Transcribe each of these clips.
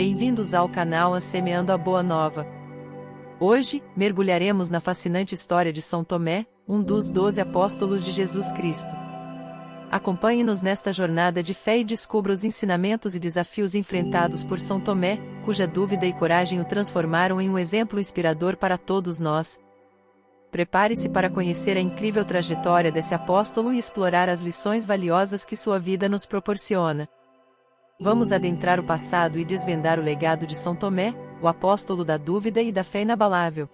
Bem-vindos ao canal Semeando a Boa Nova. Hoje, mergulharemos na fascinante história de São Tomé, um dos 12 apóstolos de Jesus Cristo. Acompanhe-nos nesta jornada de fé e descubra os ensinamentos e desafios enfrentados por São Tomé, cuja dúvida e coragem o transformaram em um exemplo inspirador para todos nós. Prepare-se para conhecer a incrível trajetória desse apóstolo e explorar as lições valiosas que sua vida nos proporciona. Vamos adentrar o passado e desvendar o legado de São Tomé, o apóstolo da dúvida e da fé inabalável.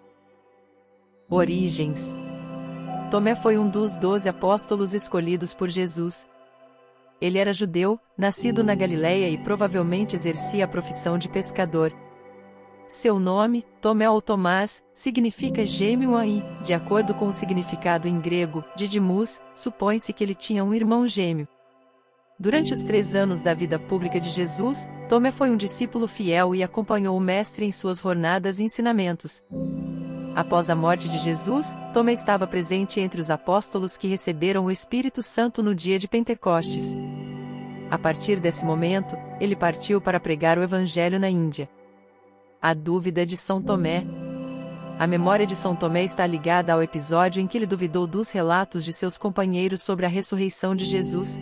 Origens. Tomé foi um dos 12 apóstolos escolhidos por Jesus. Ele era judeu, nascido na Galileia e provavelmente exercia a profissão de pescador. Seu nome, Tomé ou Tomás, significa gêmeo aí, de acordo com o significado em grego, Didymus, supõe-se que ele tinha um irmão gêmeo. Durante os 3 anos da vida pública de Jesus, Tomé foi um discípulo fiel e acompanhou o Mestre em suas jornadas e ensinamentos. Após a morte de Jesus, Tomé estava presente entre os apóstolos que receberam o Espírito Santo no dia de Pentecostes. A partir desse momento, ele partiu para pregar o Evangelho na Índia. A dúvida de São Tomé. A memória de São Tomé está ligada ao episódio em que ele duvidou dos relatos de seus companheiros sobre a ressurreição de Jesus.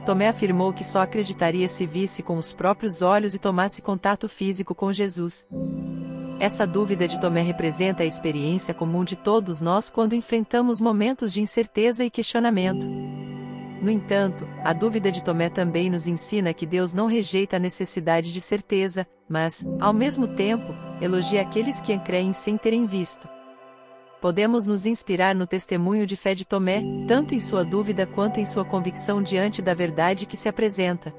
Tomé afirmou que só acreditaria se visse com os próprios olhos e tomasse contato físico com Jesus. Essa dúvida de Tomé representa a experiência comum de todos nós quando enfrentamos momentos de incerteza e questionamento. No entanto, a dúvida de Tomé também nos ensina que Deus não rejeita a necessidade de certeza, mas, ao mesmo tempo, elogia aqueles que creem sem terem visto. Podemos nos inspirar no testemunho de fé de Tomé, tanto em sua dúvida quanto em sua convicção diante da verdade que se apresenta.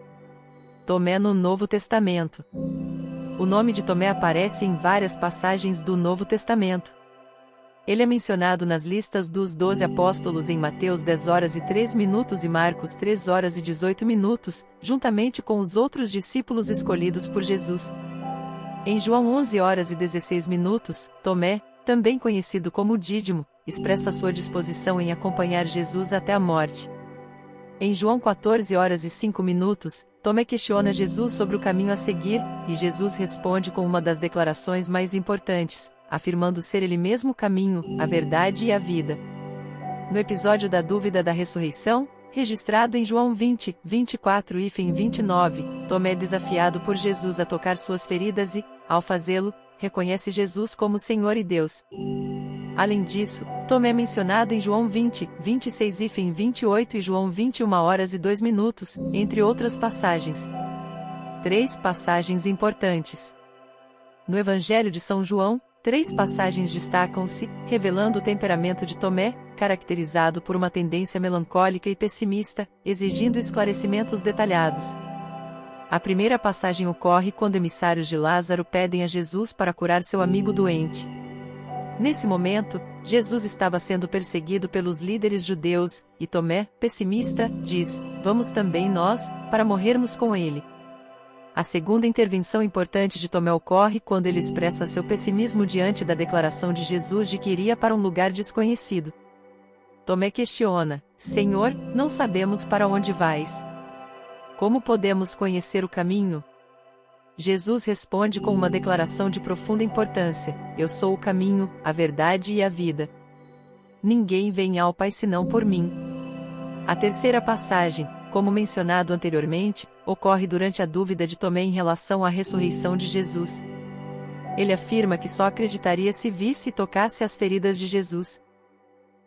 Tomé no Novo Testamento. O nome de Tomé aparece em várias passagens do Novo Testamento. Ele é mencionado nas listas dos 12 apóstolos em Mateus 10h03 e Marcos 3h18, juntamente com os outros discípulos escolhidos por Jesus. Em João 11h16, Tomé, também conhecido como Dídimo, expressa sua disposição em acompanhar Jesus até a morte. Em João 14h05, Tomé questiona Jesus sobre o caminho a seguir, e Jesus responde com uma das declarações mais importantes, afirmando ser ele mesmo o caminho, a verdade e a vida. No episódio da dúvida da ressurreição, registrado em João 20:24-29, Tomé é desafiado por Jesus a tocar suas feridas e, ao fazê-lo, reconhece Jesus como Senhor e Deus. Além disso, Tomé é mencionado em João 20:26-28 e João 21h02, entre outras passagens. 3 passagens importantes. No Evangelho de São João, 3 passagens destacam-se, revelando o temperamento de Tomé, caracterizado por uma tendência melancólica e pessimista, exigindo esclarecimentos detalhados. A primeira passagem ocorre quando emissários de Lázaro pedem a Jesus para curar seu amigo doente. Nesse momento, Jesus estava sendo perseguido pelos líderes judeus, e Tomé, pessimista, diz: "Vamos também nós, para morrermos com ele." A segunda intervenção importante de Tomé ocorre quando ele expressa seu pessimismo diante da declaração de Jesus de que iria para um lugar desconhecido. Tomé questiona: "Senhor, não sabemos para onde vais. Como podemos conhecer o caminho?" Jesus responde com uma declaração de profunda importância: "Eu sou o caminho, a verdade e a vida. Ninguém vem ao Pai senão por mim." A terceira passagem, como mencionado anteriormente, ocorre durante a dúvida de Tomé em relação à ressurreição de Jesus. Ele afirma que só acreditaria se visse e tocasse as feridas de Jesus.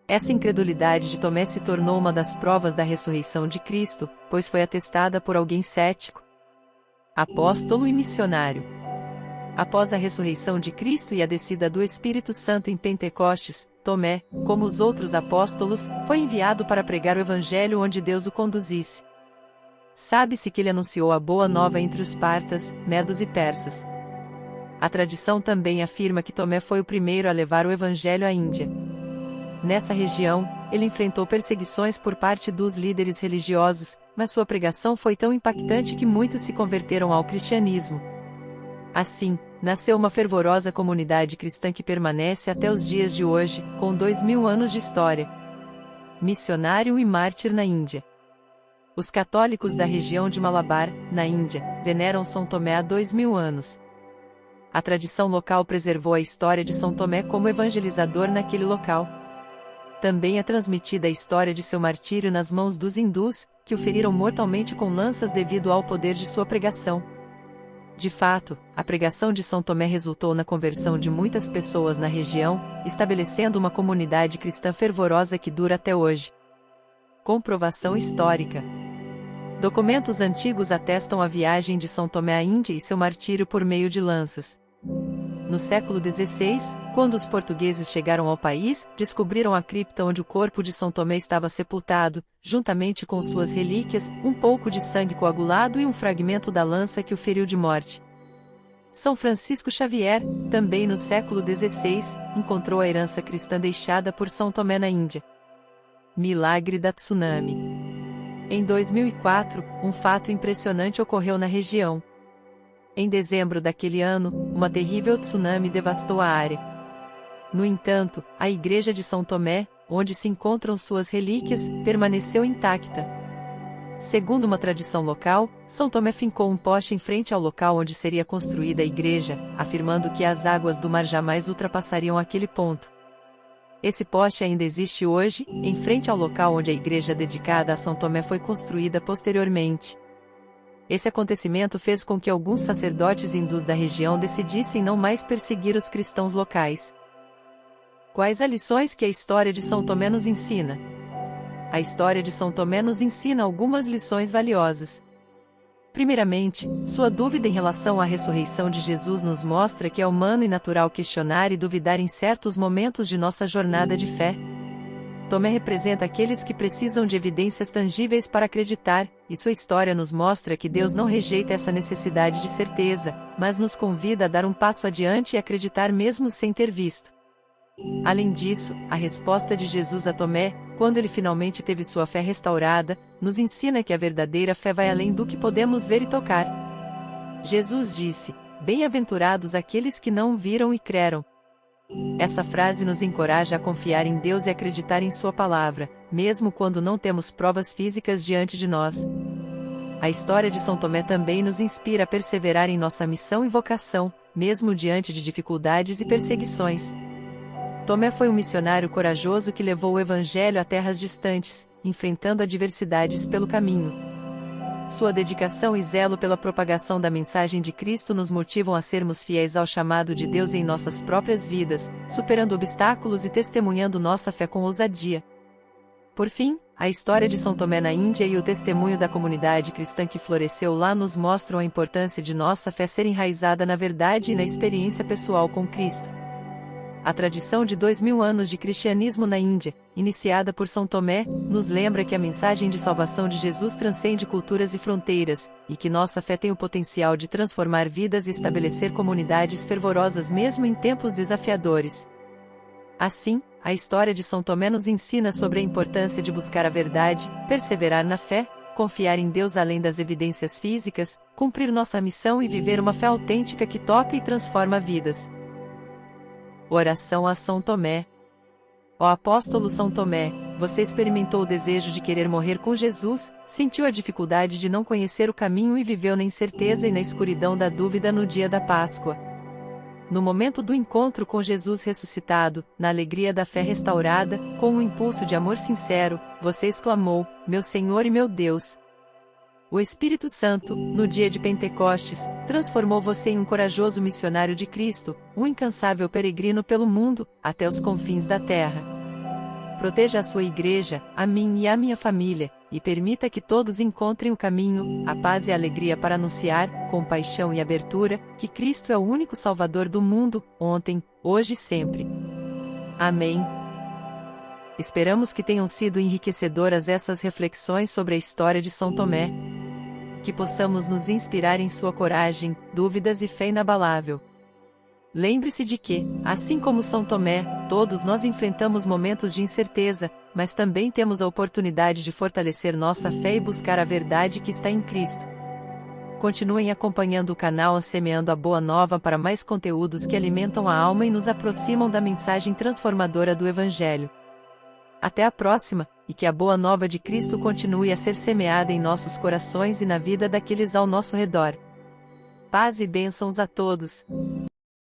Essa incredulidade de Tomé se tornou uma das provas da ressurreição de Cristo, pois foi atestada por alguém cético. Apóstolo e missionário. Após a ressurreição de Cristo e a descida do Espírito Santo em Pentecostes, Tomé, como os outros apóstolos, foi enviado para pregar o Evangelho onde Deus o conduzisse. Sabe-se que ele anunciou a boa nova entre os partas, medos e persas. A tradição também afirma que Tomé foi o primeiro a levar o Evangelho à Índia. Nessa região, ele enfrentou perseguições por parte dos líderes religiosos, mas sua pregação foi tão impactante que muitos se converteram ao cristianismo. Assim, nasceu uma fervorosa comunidade cristã que permanece até os dias de hoje, com 2000 anos de história. Missionário e mártir na Índia. Os católicos da região de Malabar, na Índia, veneram São Tomé há 2000 anos. A tradição local preservou a história de São Tomé como evangelizador naquele local. Também é transmitida a história de seu martírio nas mãos dos hindus, que o feriram mortalmente com lanças devido ao poder de sua pregação. De fato, a pregação de São Tomé resultou na conversão de muitas pessoas na região, estabelecendo uma comunidade cristã fervorosa que dura até hoje. Comprovação histórica. Documentos antigos atestam a viagem de São Tomé à Índia e seu martírio por meio de lanças. No século XVI, quando os portugueses chegaram ao país, descobriram a cripta onde o corpo de São Tomé estava sepultado, juntamente com suas relíquias, um pouco de sangue coagulado e um fragmento da lança que o feriu de morte. São Francisco Xavier, também no século XVI, encontrou a herança cristã deixada por São Tomé na Índia. Milagre da tsunami. Em 2004, um fato impressionante ocorreu na região. Em dezembro daquele ano, uma terrível tsunami devastou a área. No entanto, a igreja de São Tomé, onde se encontram suas relíquias, permaneceu intacta. Segundo uma tradição local, São Tomé fincou um poste em frente ao local onde seria construída a igreja, afirmando que as águas do mar jamais ultrapassariam aquele ponto. Esse poste ainda existe hoje, em frente ao local onde a igreja dedicada a São Tomé foi construída posteriormente. Esse acontecimento fez com que alguns sacerdotes hindus da região decidissem não mais perseguir os cristãos locais. Quais as lições que a história de São Tomé nos ensina? A história de São Tomé nos ensina algumas lições valiosas. Primeiramente, sua dúvida em relação à ressurreição de Jesus nos mostra que é humano e natural questionar e duvidar em certos momentos de nossa jornada de fé. Tomé representa aqueles que precisam de evidências tangíveis para acreditar, e sua história nos mostra que Deus não rejeita essa necessidade de certeza, mas nos convida a dar um passo adiante e acreditar mesmo sem ter visto. Além disso, a resposta de Jesus a Tomé, quando ele finalmente teve sua fé restaurada, nos ensina que a verdadeira fé vai além do que podemos ver e tocar. Jesus disse: "Bem-aventurados aqueles que não viram e creram." Essa frase nos encoraja a confiar em Deus e acreditar em sua palavra, mesmo quando não temos provas físicas diante de nós. A história de São Tomé também nos inspira a perseverar em nossa missão e vocação, mesmo diante de dificuldades e perseguições. Tomé foi um missionário corajoso que levou o Evangelho a terras distantes, enfrentando adversidades pelo caminho. Sua dedicação e zelo pela propagação da mensagem de Cristo nos motivam a sermos fiéis ao chamado de Deus em nossas próprias vidas, superando obstáculos e testemunhando nossa fé com ousadia. Por fim, a história de São Tomé na Índia e o testemunho da comunidade cristã que floresceu lá nos mostram a importância de nossa fé ser enraizada na verdade e na experiência pessoal com Cristo. A tradição de 2000 anos de cristianismo na Índia, iniciada por São Tomé, nos lembra que a mensagem de salvação de Jesus transcende culturas e fronteiras, e que nossa fé tem o potencial de transformar vidas e estabelecer comunidades fervorosas mesmo em tempos desafiadores. Assim, a história de São Tomé nos ensina sobre a importância de buscar a verdade, perseverar na fé, confiar em Deus além das evidências físicas, cumprir nossa missão e viver uma fé autêntica que toca e transforma vidas. Oração a São Tomé. Ó apóstolo São Tomé, você experimentou o desejo de querer morrer com Jesus, sentiu a dificuldade de não conhecer o caminho e viveu na incerteza e na escuridão da dúvida no dia da Páscoa. No momento do encontro com Jesus ressuscitado, na alegria da fé restaurada, com um impulso de amor sincero, você exclamou: "Meu Senhor e meu Deus." O Espírito Santo, no dia de Pentecostes, transformou você em um corajoso missionário de Cristo, um incansável peregrino pelo mundo, até os confins da terra. Proteja a sua igreja, a mim e a minha família, e permita que todos encontrem o caminho, a paz e a alegria para anunciar, com paixão e abertura, que Cristo é o único Salvador do mundo, ontem, hoje e sempre. Amém. Esperamos que tenham sido enriquecedoras essas reflexões sobre a história de São Tomé. Que possamos nos inspirar em sua coragem, dúvidas e fé inabalável. Lembre-se de que, assim como São Tomé, todos nós enfrentamos momentos de incerteza, mas também temos a oportunidade de fortalecer nossa fé e buscar a verdade que está em Cristo. Continuem acompanhando o canal Semeando a Boa Nova para mais conteúdos que alimentam a alma e nos aproximam da mensagem transformadora do Evangelho. Até a próxima, e que a Boa Nova de Cristo continue a ser semeada em nossos corações e na vida daqueles ao nosso redor. Paz e bênçãos a todos.